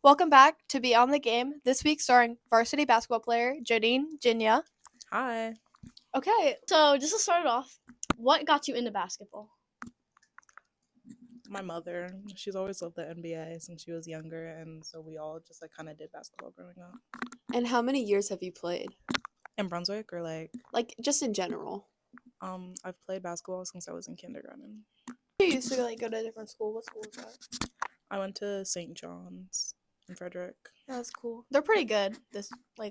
Welcome back to Beyond the Game. This week starring varsity basketball player Joedyn, Njinyah. Hi. Okay, so just to start it off, what got you into basketball? My mother, she's always loved the NBA since she was younger, and so we all just kind of did basketball growing up. And how many years have you played? In Brunswick or Like just in general? I've played basketball since I was in kindergarten. You used to go to a different school. What school was that? I went to St. John's in Frederick. Yeah, that's cool. They're pretty good.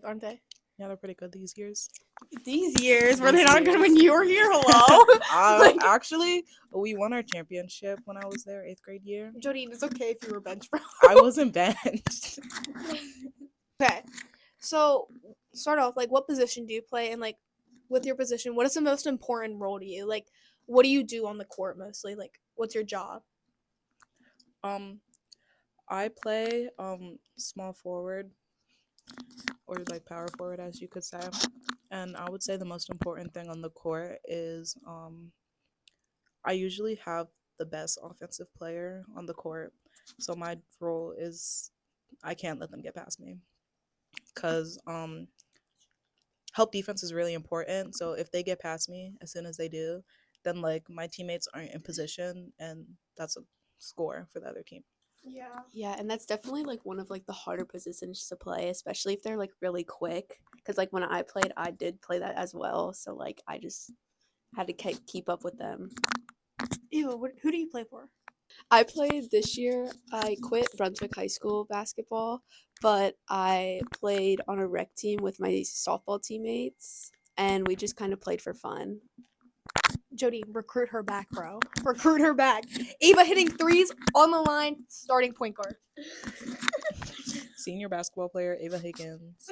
Aren't they? Yeah, they're pretty good these years. These years were These they not good years. when you were here? Hello. Actually, we won our championship when I was there, 8th grade year. Joedyn, it's okay if you were bench pro. I wasn't benched. Okay, so start off. What position do you play? And with your position, what is the most important role to you? What do you do on the court mostly? What's your job? I play small forward, or power forward, as you could say. And I would say the most important thing on the court is I usually have the best offensive player on the court. So my role is I can't let them get past me. Because help defense is really important. So if they get past me as soon as they do, then my teammates aren't in position, and that's a score for the other team. Yeah, and that's definitely one of the harder positions to play, especially if they're really quick. Because when I played, I did play that as well. So I just had to keep up with them. Ew, who do you play for? I played this year. I quit Brunswick High School basketball, but I played on a rec team with my softball teammates, and we just kind of played for fun. Joedyn, recruit her back, bro. Recruit her back. Ava hitting threes on the line, starting point guard. Senior basketball player Ava Higgins.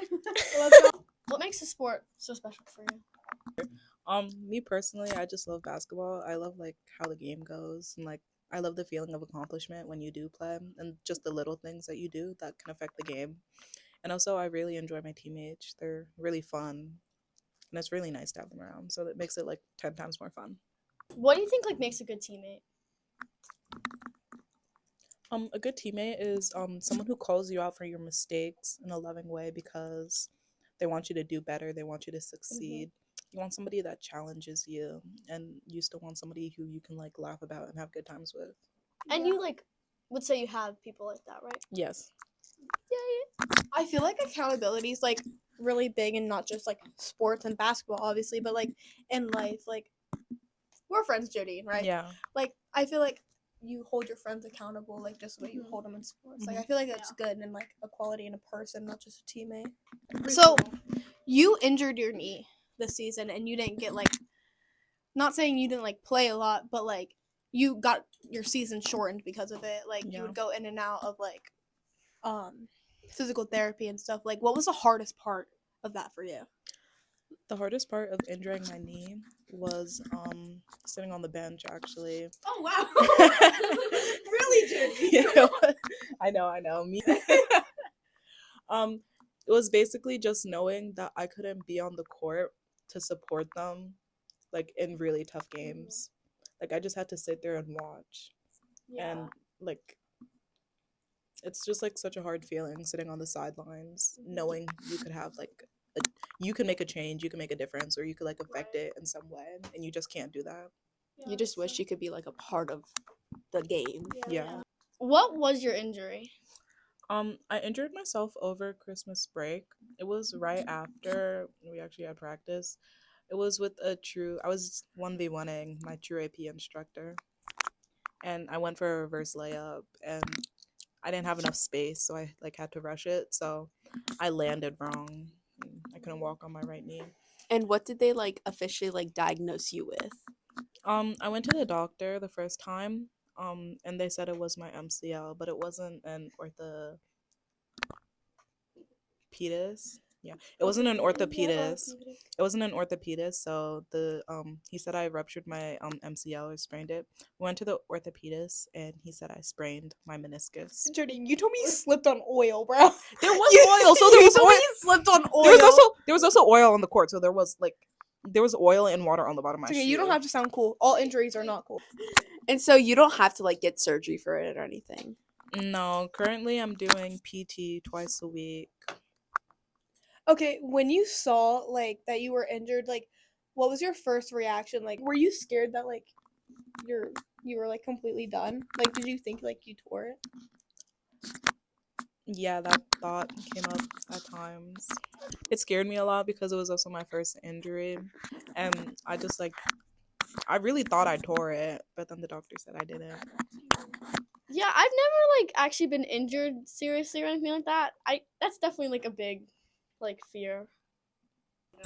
What makes the sport so special for you? Me personally, I just love basketball. I love how the game goes, and I love the feeling of accomplishment when you do play, and just the little things that you do that can affect the game. And also, I really enjoy my teammates. They're really fun, and it's really nice to have them around. So that makes it 10 times more fun. What do you think makes a good teammate? A good teammate is someone who calls you out for your mistakes in a loving way because they want you to do better. They want you to succeed. Mm-hmm. You want somebody that challenges you, and you still want somebody who you can laugh about and have good times with. And you would say you have people like that, right? Yes. Yeah. I feel accountability is really big, and not just sports and basketball, obviously, but in life. We're friends, Joedyn, right? Yeah. I feel you hold your friends accountable, just the way you hold them in sports. I feel that's good, and a quality in a person, not just a teammate. So, you injured your knee this season, and you didn't get not saying you didn't play a lot, but you got your season shortened because of it. You would go in and out of physical therapy and stuff. What was the hardest part of that for you? The hardest part of injuring my knee was sitting on the bench, actually. Oh, wow. Really, Joedyn? Yeah, I know. Me. It was basically just knowing that I couldn't be on the court to support them, in really tough games. I just had to sit there and watch. Yeah. And it's just such a hard feeling sitting on the sidelines, knowing you could have you can make a change, you can make a difference, or you could affect it in some way, and you just can't do that. You just wish you could be a part of the game. Yeah. What was your injury? I injured myself over Christmas break. It was right after we actually had practice. It was with I was 1v1ing my true AP instructor, and I went for a reverse layup, and I didn't have enough space, so I had to rush it, so I landed wrong. I couldn't walk on my right knee. And what did they officially diagnose you with? I went to the doctor the first time, and they said it was my MCL, but it wasn't an orthopedist. Yeah, it wasn't an orthopedist. It wasn't an orthopedist. So he said I ruptured my MCL or sprained it. Went to the orthopedist, and he said I sprained my meniscus. Joedyn, you told me you slipped on oil, bro. There was oil, so there was oil. You slipped on oil. There was also oil on the court, so there was oil and water on the bottom of my shoe. You don't have to sound cool. All injuries are not cool. And so you don't have to get surgery for it or anything. No, currently I'm doing PT twice a week. Okay, when you saw like that you were injured, like what was your first reaction? Like were you scared that like you were like completely done? Like did you think like you tore it? Yeah, that thought came up at times. It scared me a lot because it was also my first injury. And I really thought I tore it, but then the doctor said I didn't. Yeah, I've never like actually been injured seriously or anything like that. That's definitely like a big like fear.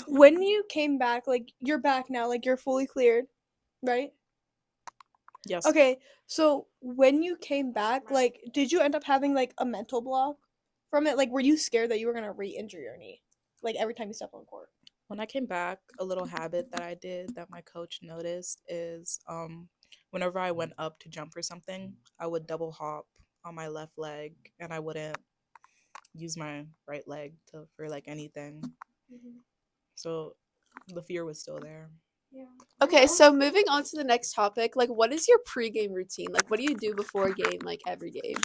When you came back, like you're back now, like you're fully cleared, right? Yes. Okay, so when you came back, like did you end up having like a mental block from it? Like were you scared that you were gonna re-injure your knee? Like every time you step on court? When I came back, a little habit that I did that my coach noticed is whenever I went up to jump for something, I would double hop on my left leg and I wouldn't use my right leg for like anything. So the fear was still there. Okay, so moving on to the next topic, like what is your pregame routine? Like what do you do before a game, like every game?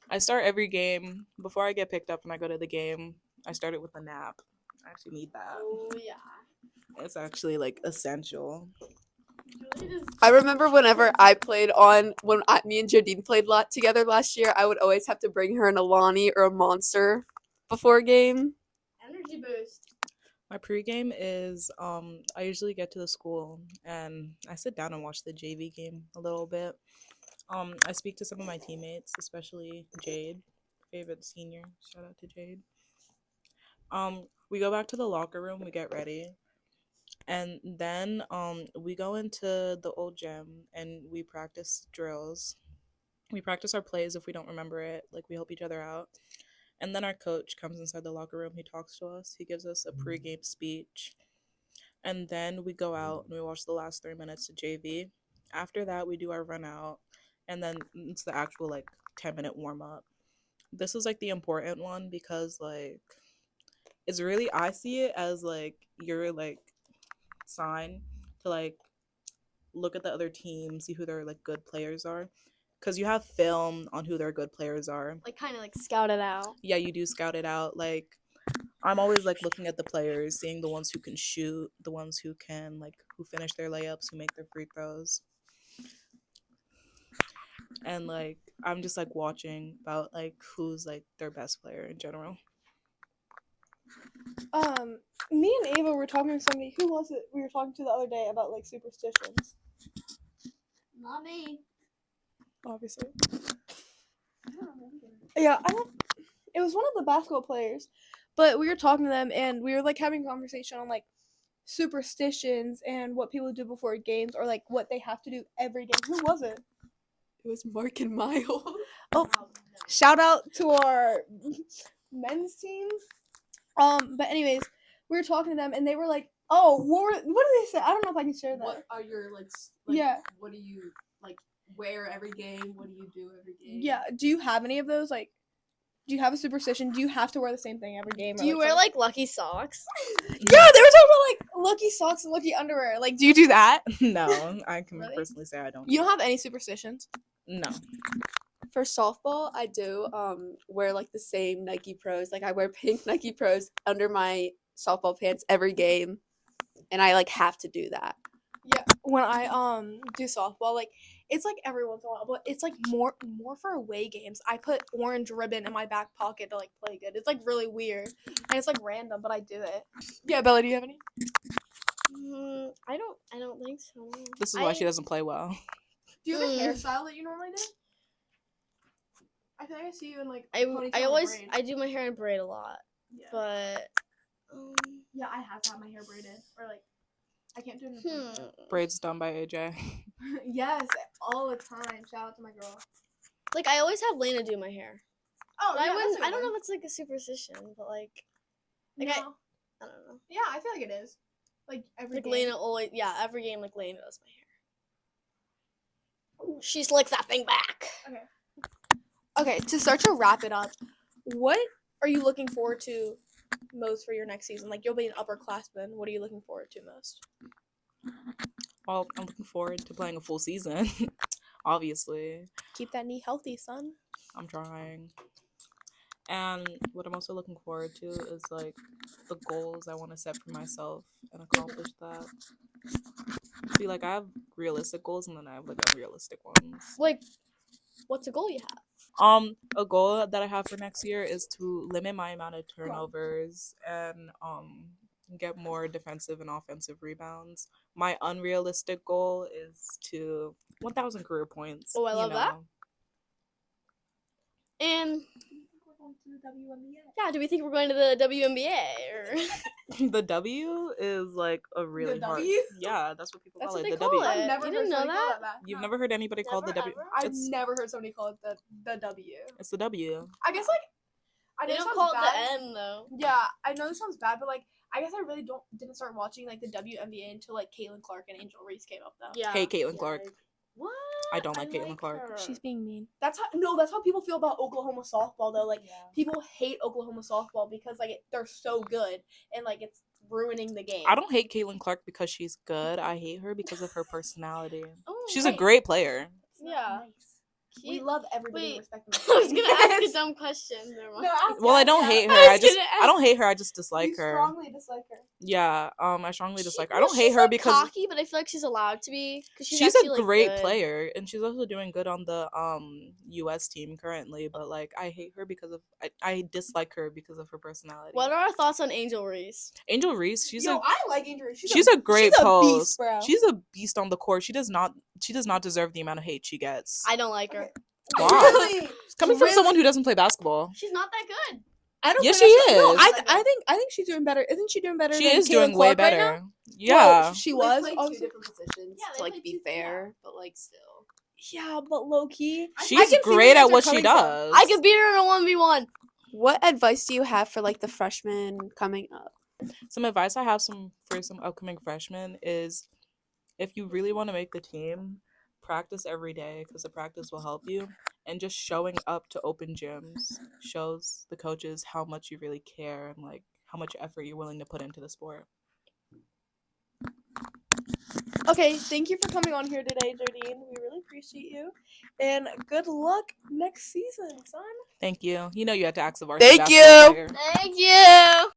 I start every game before I get picked up and I go to the game. I start it with a nap. I actually need that. Oh yeah. It's actually like essential. I remember whenever me and Joedyn played a lot together last year, I would always have to bring her an Alani or a Monster before a game. Energy boost. My pregame is I usually get to the school and I sit down and watch the JV game a little bit. I speak to some of my teammates, especially Jade, favorite senior. Shout out to Jade. We go back to the locker room, we get ready, and then we go into the old gym and we practice drills. We practice our plays if we don't remember it, like we help each other out. And then our coach comes inside the locker room, he talks to us, he gives us a pregame speech. And then we go out and we watch the last 3 minutes of JV. After that, we do our run out, and then it's the actual like 10-minute warm up. This is like the important one because like it's really, I see it as like your like sign to like look at the other team, see who their like good players are, because you have film on who their good players are. Like kind of like scout it out. Yeah, you do scout it out. Like I'm always like looking at the players, seeing the ones who can shoot, the ones who can like who finish their layups, who make their free throws. And like I'm just like watching about like who's like their best player in general. Me and Ava were talking to somebody. Who was it? We were talking to the other day about like superstitions. Not me. Obviously. Yeah, I don't. It was one of the basketball players, but we were talking to them and we were like having a conversation on like superstitions and what people do before games or like what they have to do every game. Who was it? It was Mark and Miles. Oh, shout out to our men's team. But anyways, we were talking to them and they were like, "Oh, what did they say? I don't know if I can share that." What are your Yeah. What do you like wear every game? What do you do every game? Yeah. Do you have any of those? Like, do you have a superstition? Do you have to wear the same thing every game? Do you wear like lucky socks? Yeah, they were talking about like lucky socks and lucky underwear. Like, do you do that? No, I can Really? personally say I don't. You don't have any superstitions? No. For softball, I do wear like the same Nike Pros. Like I wear pink Nike Pros under my softball pants every game, and I like have to do that. Yeah. When I do softball, like it's like every once in a while, but it's like more for away games. I put orange ribbon in my back pocket to like play good. It's like really weird and it's like random, but I do it. Yeah, Bella, do you have any? I don't think so. This is why she doesn't play well. Do you have a hairstyle that you normally do? I feel like I see you in like I ponytail always and braid. I do my hair in braid a lot, Yeah. but Yeah, I have to have my hair braided or like I can't do it in a ponytail. Braids done by AJ. Yes, all the time. Shout out to my girl. like I always have Lena do my hair. Oh, But yeah, I wouldn't. that's a I don't good know one. if it's like a superstition, but like No. I don't know. Yeah, I feel like it is. Like every Like game. Lena always, every game like Lena does my hair. She slicks that thing back. Okay, to start to wrap it up, what are you looking forward to most for your next season? Like you'll be an upperclassman. What are you looking forward to most? Well, I'm looking forward to playing a full season. obviously. Keep that knee healthy, son. I'm trying. And what I'm also looking forward to is like the goals I want to set for myself and accomplish that. See, like I have realistic goals and then I have like unrealistic ones. Like, what's a goal you have? A goal that I have for next year is to limit my amount of turnovers and get more defensive and offensive rebounds. My unrealistic goal is to 1,000 career points. Oh, I love that. And yeah, do we think we're going to the WNBA or The W is like a really hard. W? Yeah, that's what people That's call what it. they The call W. it. I've never You heard didn't know somebody call that? it that. You've No. never heard anybody call it the Never, W. ever? I've It's, never heard somebody call it the W. it's the W. I guess like I They know don't this call sounds it bad. the N though. Yeah, I know this sounds bad, but like I guess I really didn't start watching like the WNBA until like Caitlin Clark and Angel Reese came up though. Yeah. Hate Caitlin Clark. What? I don't like Caitlin Clark. her. She's being mean. That's how people feel about Oklahoma softball though. Like Yeah. people hate Oklahoma softball because like they're so good and like it's ruining the game. I don't hate Caitlin Clark because she's good. I hate her because of her personality. Oh, She's a hey. great player. It's not Yeah. nice. We love everybody and Wait, respect them. I was gonna ask a dumb question. Never mind. No, ask Well, I us, don't yeah. hate her. I I was just gonna I don't hate her. I just dislike You her. strongly dislike her. Yeah, I strongly dislike her. I Well, don't hate she's, her like, because cocky, but I feel like she's allowed to be because she's she's actually, a like, great good. player and she's also doing good on the US team currently, but like I hate her because of I dislike her because of her personality. What are our thoughts on Angel Reese? Angel Reese, she's Yo, a I like Angel Reese. she's a great she's a post. beast, bro. She's a beast on the court. She does not deserve the amount of hate she gets. I don't like her. Okay. Wow. Really? It's coming from someone who doesn't play basketball. She's not that good. I don't. Yes, think she that's- No, is. I think she's doing better. Isn't she doing better? She than is Caitlin doing way Clark right better. now? Yeah. Well, she They was. played two obviously. different positions Yeah, they to like played be two- fair, but like still. Yeah, but low key, She's great at what she does. I could beat her in a 1v1. What advice do you have for like the freshmen coming up? Some advice I have for some upcoming freshmen is if you really want to make the team, practice every day because the practice will help you. And just showing up to open gyms shows the coaches how much you really care and like how much effort you're willing to put into the sport. Okay, thank you for coming on here today, Joedyn. We really appreciate you, and good luck next season, son. Thank you. You know you had to ask the varsity Thank basketball you. player. Thank you.